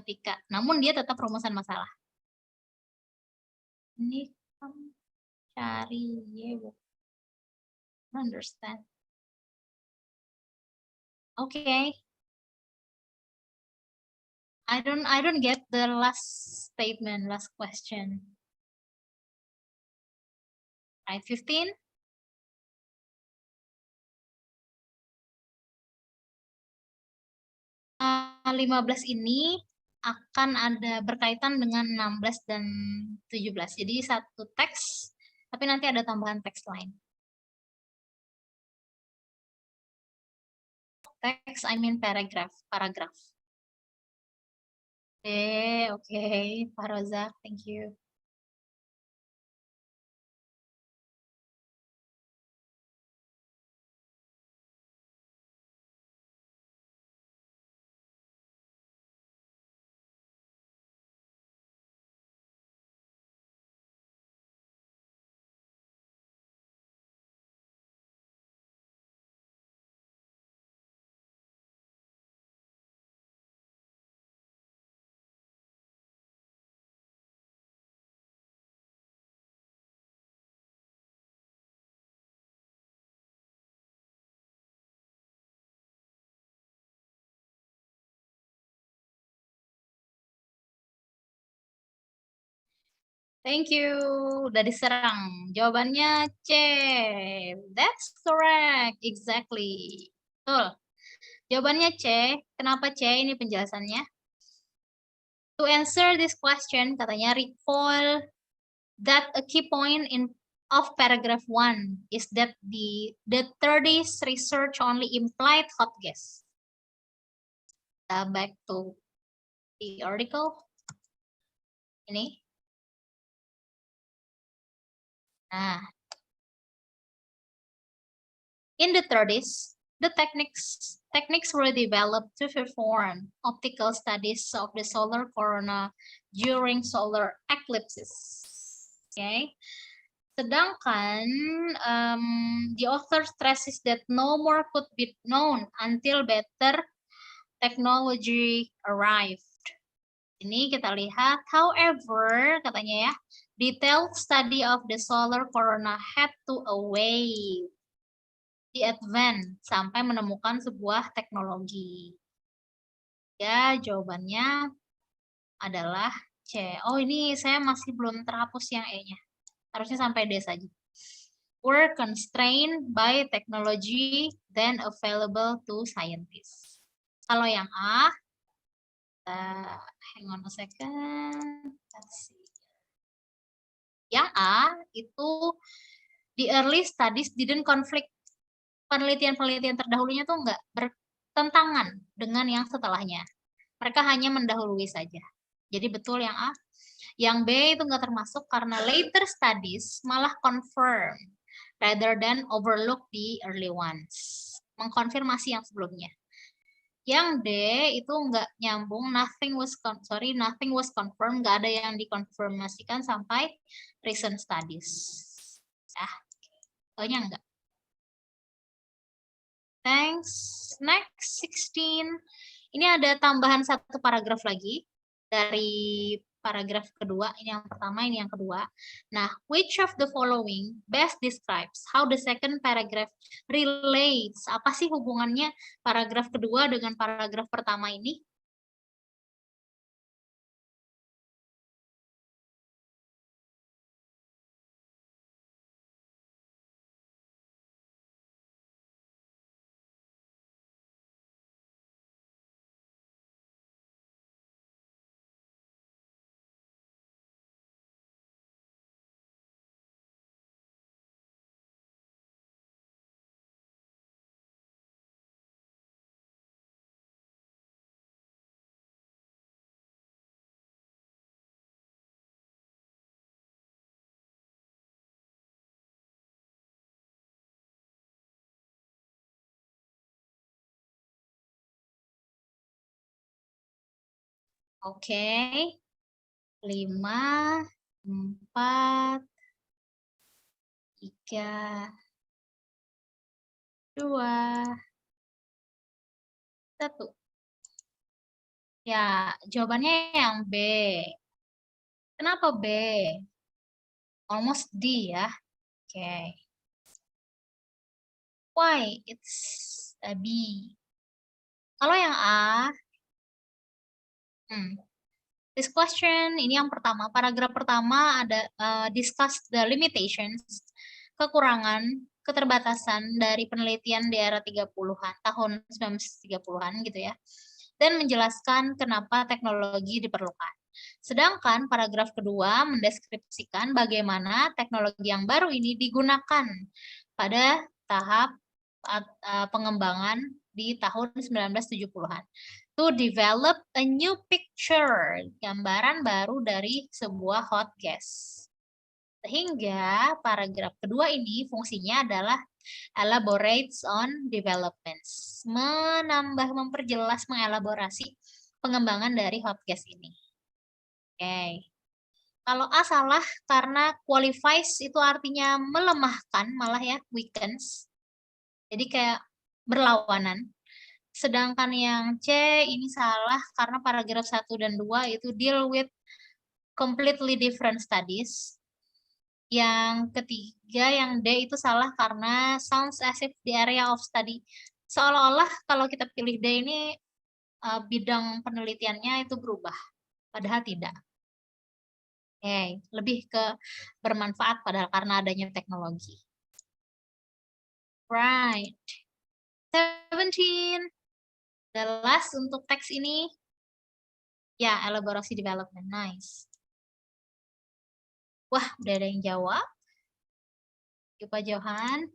ketika, namun dia tetap rumusan masalah. Ini kamu cari understand. Okay. I don't get the last statement, last question. Right, 15. 15 ini akan ada berkaitan dengan 16 dan 17. Jadi satu teks, tapi nanti ada tambahan teks lain. Teks, I mean paragraph. Okay, Pak Roza, thank you. Thank you. Udah diserang. Jawabannya C. That's correct. Exactly. Betul. Jawabannya C. Kenapa C? Ini penjelasannya. To answer this question, katanya recall that a key point of paragraph 1 is that the 30s research only implied hot gas. Back to the article. Ini. Nah, in the 30s, the techniques were developed to perform optical studies of the solar corona during solar eclipses. Okay. Sedangkan the author stresses that no more could be known until better technology arrived. Ini kita lihat, however, katanya ya, detailed study of the solar corona had to await the advance sampai menemukan sebuah teknologi. Ya, jawabannya adalah C. Oh, ini saya masih belum terhapus yang E-nya. Harusnya sampai D saja. Were constrained by technology then available to scientists. Kalau yang A, hang on a second. Let's see. Yang A itu the early studies didn't conflict. Penelitian-penelitian terdahulunya tuh enggak bertentangan dengan yang setelahnya. Mereka hanya mendahului saja. Jadi betul yang A. Yang B itu enggak termasuk karena later studies malah confirm rather than overlook the early ones. Mengkonfirmasi yang sebelumnya. Yang D itu enggak nyambung, nothing was confirmed, enggak ada yang dikonfirmasikan sampai recent studies. Soalnya enggak. Thanks. Next, 16. Ini ada tambahan satu paragraf lagi dari paragraf kedua. Ini yang pertama, ini yang kedua. Nah, which of the following best describes how the second paragraph relates? Apa sih hubungannya paragraf kedua dengan paragraf pertama ini? Oke. 5, 4, 3, 2, 1. Ya, jawabannya yang B. Kenapa B? Almost D ya. Oke. Why it's a B? Kalau yang A, this question, ini yang pertama, paragraf pertama ada discuss the limitations, kekurangan, keterbatasan dari penelitian di era 30-an, tahun 1930-an gitu ya. Dan menjelaskan kenapa teknologi diperlukan. Sedangkan paragraf kedua mendeskripsikan bagaimana teknologi yang baru ini digunakan pada tahap pengembangan di tahun 1970-an. To develop a new picture, gambaran baru dari sebuah hot gas. Sehingga paragraf kedua ini fungsinya adalah elaborates on developments, menambah, memperjelas, mengelaborasi pengembangan dari hot gas ini. Oke. Kalau A salah karena qualifies itu artinya melemahkan, malah ya, weakens. Jadi kayak berlawanan. Sedangkan yang C ini salah karena paragraf 1 dan 2 itu deal with completely different studies. Yang ketiga, yang D itu salah karena sounds as if the area of study. Seolah-olah kalau kita pilih D ini bidang penelitiannya itu berubah, padahal tidak. Lebih ke bermanfaat padahal karena adanya teknologi. Right. 17. The last untuk teks ini. Ya, elaborasi development. Nice. Wah, udah ada yang jawab. Yuk, Pak Johan.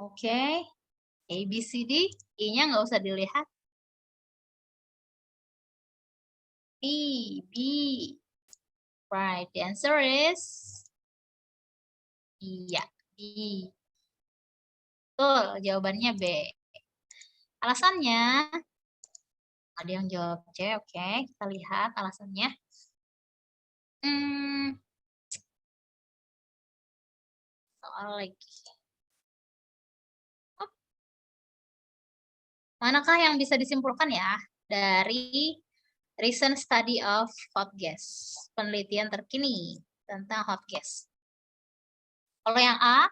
Oke. A, B, C, D. I-nya nggak usah dilihat. B, B. Right, the answer is iya, B. Betul, jawabannya B. Alasannya, ada yang jawab C, oke. Kita lihat alasannya. Soal lagi. Manakah yang bisa disimpulkan ya dari recent study of hot gas, penelitian terkini tentang hot gas? Kalau yang A,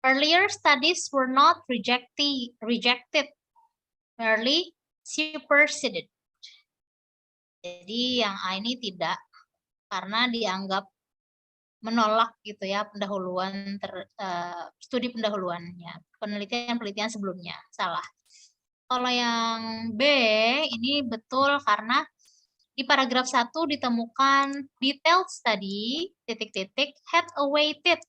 earlier studies were not rejected, merely superseded. Jadi yang A ini tidak, karena dianggap menolak gitu ya pendahuluan studi pendahuluannya, penelitian sebelumnya salah. Kalau yang B ini betul karena di paragraf 1 ditemukan detailed study had awaited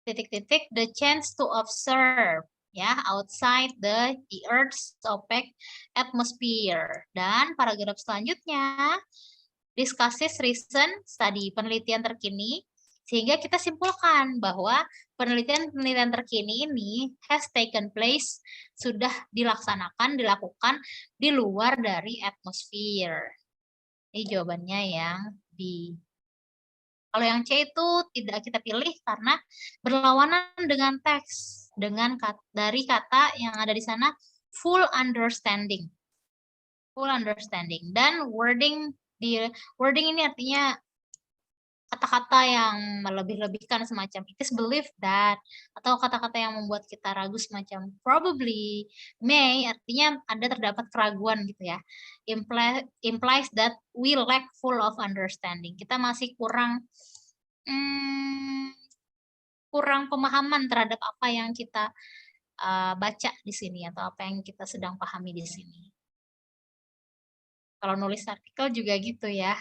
the chance to observe ya outside the Earth's opaque atmosphere. Dan paragraf selanjutnya discusses recent study, penelitian terkini, sehingga kita simpulkan bahwa penelitian terkini ini has taken place, sudah dilakukan di luar dari atmosfer. Ini jawabannya yang B. Kalau yang C itu tidak kita pilih karena berlawanan dengan teks, dari kata yang ada di sana full understanding. Full understanding. Dan wording ini artinya kata-kata yang melebih-lebihkan semacam it is believed that, atau kata-kata yang membuat kita ragu semacam probably, may, artinya terdapat keraguan gitu ya. Implies that we lack full of understanding. Kita masih kurang pemahaman terhadap apa yang kita baca di sini atau apa yang kita sedang pahami di sini. Kalau nulis artikel juga gitu ya.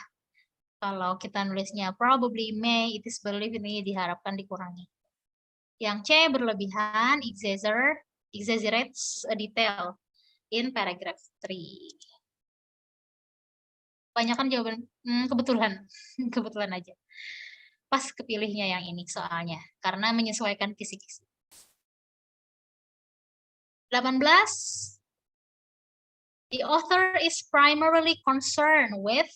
Kalau kita nulisnya probably, may, it is believed, ini diharapkan dikurangi. Yang C berlebihan, exaggerates a detail in paragraph 3. Kebanyakan jawaban kebetulan, kebetulan aja. Pas kepilihnya yang ini soalnya, karena menyesuaikan kisi-kisi. 18. The author is primarily concerned with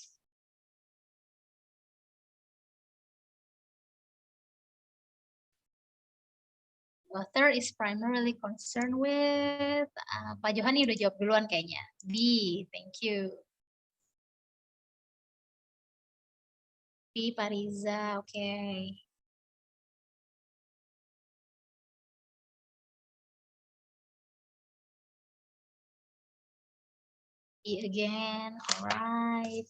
author is primarily concerned with Pak Johani udah jawab duluan kayaknya. B, thank you. B, Pak Riza, oke. Okay. B again, alright.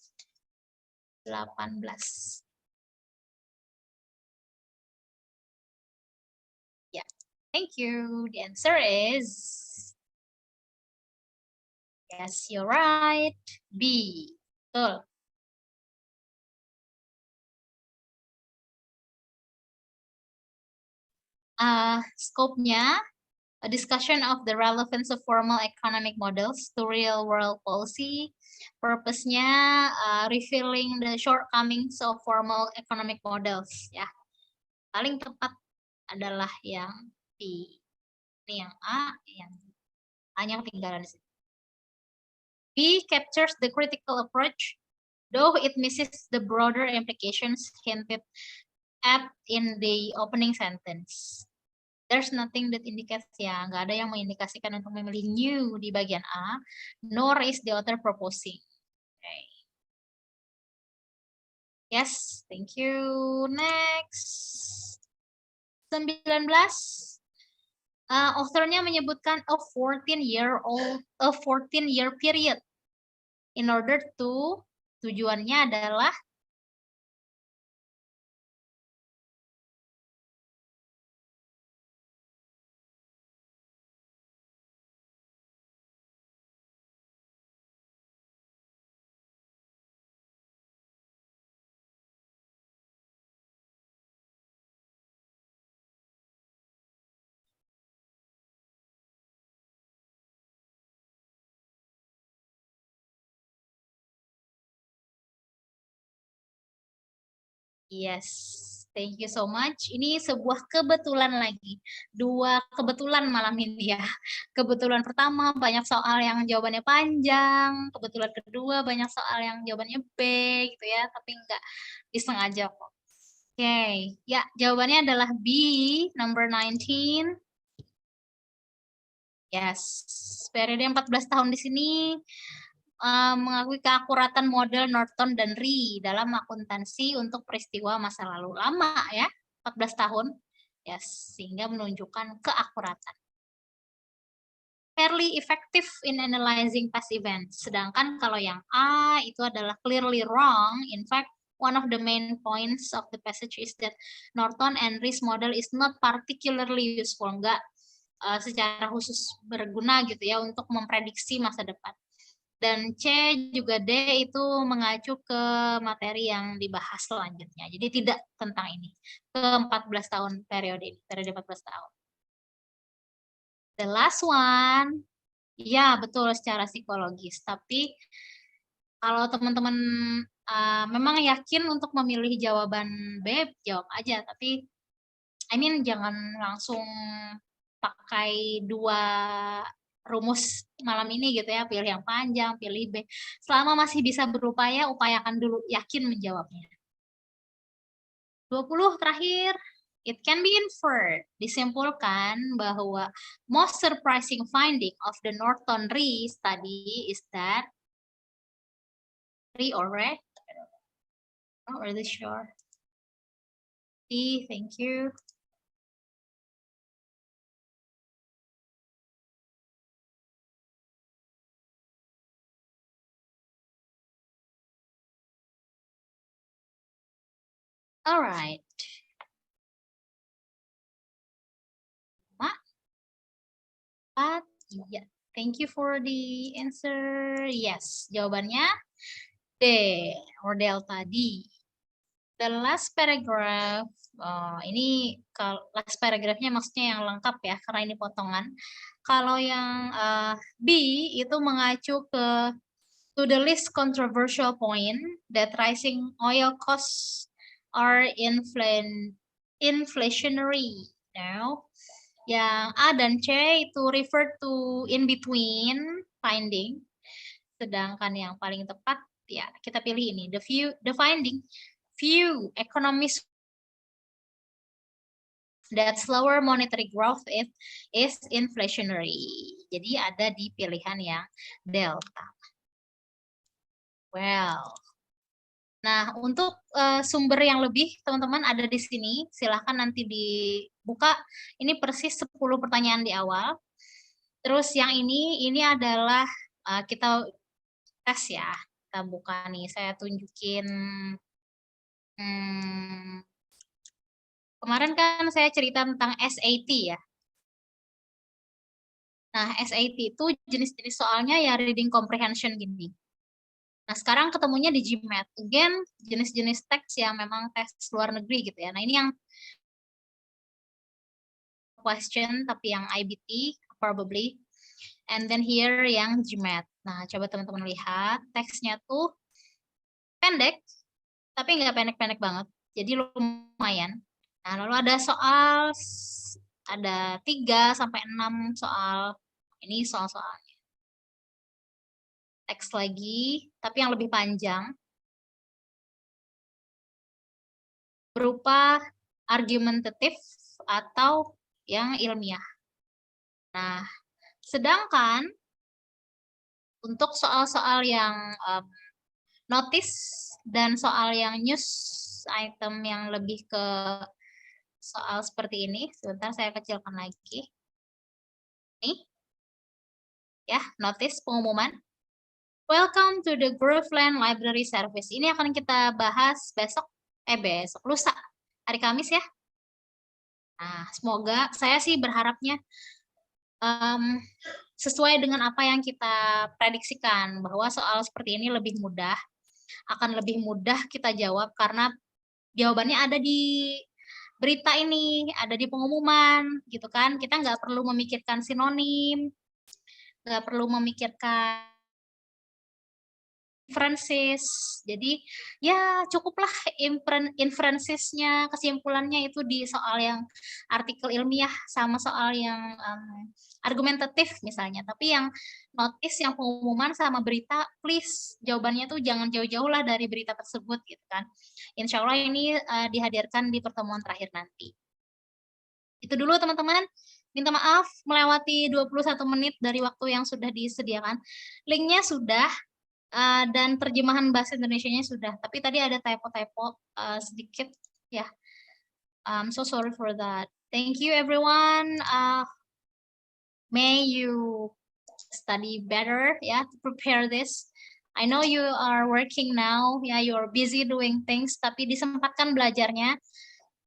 18. Yeah, thank you. The answer is yes, you're right. B. Betul. Scope-nya, a discussion of the relevance of formal economic models to real-world policy. Purpose-nya, revealing the shortcomings of formal economic models. Ya, paling tepat adalah yang B. Ini yang A, yang A-nya ketinggalan di sini. B captures the critical approach, though it misses the broader implications hinted at in the opening sentence. There's nothing that indicates, ya, nggak ada yang mengindikasikan untuk memilih new di bagian A, nor is the author proposing. Okay. Yes, thank you. Next. 19. Authornya menyebutkan a 14-year period. In order to, tujuannya adalah yes, thank you so much. Ini sebuah kebetulan lagi. Dua kebetulan malam ini ya. Kebetulan pertama banyak soal yang jawabannya panjang. Kebetulan kedua banyak soal yang jawabannya B gitu ya. Tapi nggak disengaja kok. Oke, ya jawabannya adalah B, number 19. Yes, periode 14 tahun di sini mengakui keakuratan model Norton dan Ree dalam akuntansi untuk peristiwa masa lalu lama ya, 14 tahun. Yes, sehingga menunjukkan keakuratan. Fairly effective in analyzing past events. Sedangkan kalau yang A itu adalah clearly wrong. In fact, one of the main points of the passage is that Norton and Ree's model is not particularly useful. Enggak secara khusus berguna gitu ya untuk memprediksi masa depan. Dan C juga D itu mengacu ke materi yang dibahas selanjutnya. Jadi tidak tentang ini. Ke 14 tahun periode ini, periode 14 tahun. The last one, ya betul secara psikologis. Tapi kalau teman-teman memang yakin untuk memilih jawaban B, jawab aja. Tapi I mean jangan langsung pakai dua rumus malam ini gitu ya, pilih yang panjang, pilih B. Selama masih bisa berupaya, upayakan dulu yakin menjawabnya. 20 terakhir. It can be inferred, disimpulkan bahwa most surprising finding of the Norton Ree study is that Ree or Red? Not really sure. D, thank you. All right. Iya. Thank you for the answer. Yes, jawabannya D or delta D. The last paragraph, ini last paragraphnya maksudnya yang lengkap ya, karena ini potongan. Kalau yang B itu mengacu to the least controversial point that rising oil costs are inflationary. Now, yang A dan C itu refer to in between finding, sedangkan yang paling tepat ya kita pilih ini the finding. Few economists that slower monetary growth is inflationary. Jadi ada di pilihan yang delta. Well, nah untuk sumber yang lebih teman-teman ada di sini. Silahkan nanti dibuka. Ini persis 10 pertanyaan di awal. Terus yang ini adalah kita tes ya. Kita buka nih. Saya tunjukin. Kemarin kan saya cerita tentang SAT ya. Nah, SAT itu jenis-jenis soalnya ya reading comprehension gini. Nah, sekarang ketemunya di GMAT. Again, jenis-jenis teks yang memang tes luar negeri gitu ya. Nah, ini yang question, tapi yang IBT, probably. And then here yang GMAT. Nah, coba teman-teman lihat. Teksnya tuh pendek, tapi nggak pendek-pendek banget. Jadi lumayan. Nah, lalu ada soal, ada 3-6 soal. Ini soal-soalnya. Teks lagi, tapi yang lebih panjang. Berupa argumentatif atau yang ilmiah. Nah, sedangkan untuk soal-soal yang notice dan soal yang news item yang lebih ke soal seperti ini, sebentar saya kecilkan lagi. Nih, ya, notice pengumuman. Welcome to the Grooveland Library Service. Ini akan kita bahas besok, lusa, hari Kamis ya. Nah, semoga saya sih berharapnya sesuai dengan apa yang kita prediksikan, bahwa soal seperti ini lebih mudah, akan lebih mudah kita jawab karena jawabannya ada di berita ini, ada di pengumuman, gitu kan. Kita nggak perlu memikirkan sinonim, nggak perlu memikirkan inferences. Jadi ya cukuplah inferencesnya, kesimpulannya itu di soal yang artikel ilmiah sama soal yang argumentatif misalnya. Tapi yang notice, yang pengumuman sama berita, please jawabannya tuh jangan jauh-jauh lah dari berita tersebut gitu kan. Insya Allah ini dihadirkan di pertemuan terakhir nanti. Itu dulu teman-teman. Minta maaf melewati 21 menit dari waktu yang sudah disediakan. Linknya sudah, dan terjemahan bahasa Indonesianya sudah. Tapi tadi ada typo-typo sedikit ya. I'm so sorry for that. Thank you everyone. May you study better ya, to prepare this. I know you are working now, ya, you are busy doing things, tapi disempatkan belajarnya.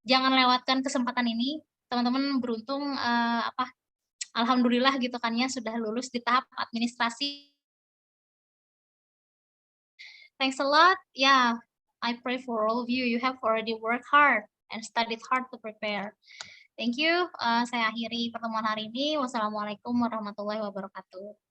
Jangan lewatkan kesempatan ini. Teman-teman beruntung alhamdulillah gitu kan ya, sudah lulus di tahap administrasi. Thanks a lot. Yeah, I pray for all of you. You have already worked hard and studied hard to prepare. Thank you. Saya akhiri pertemuan hari ini. Wassalamualaikum warahmatullahi wabarakatuh.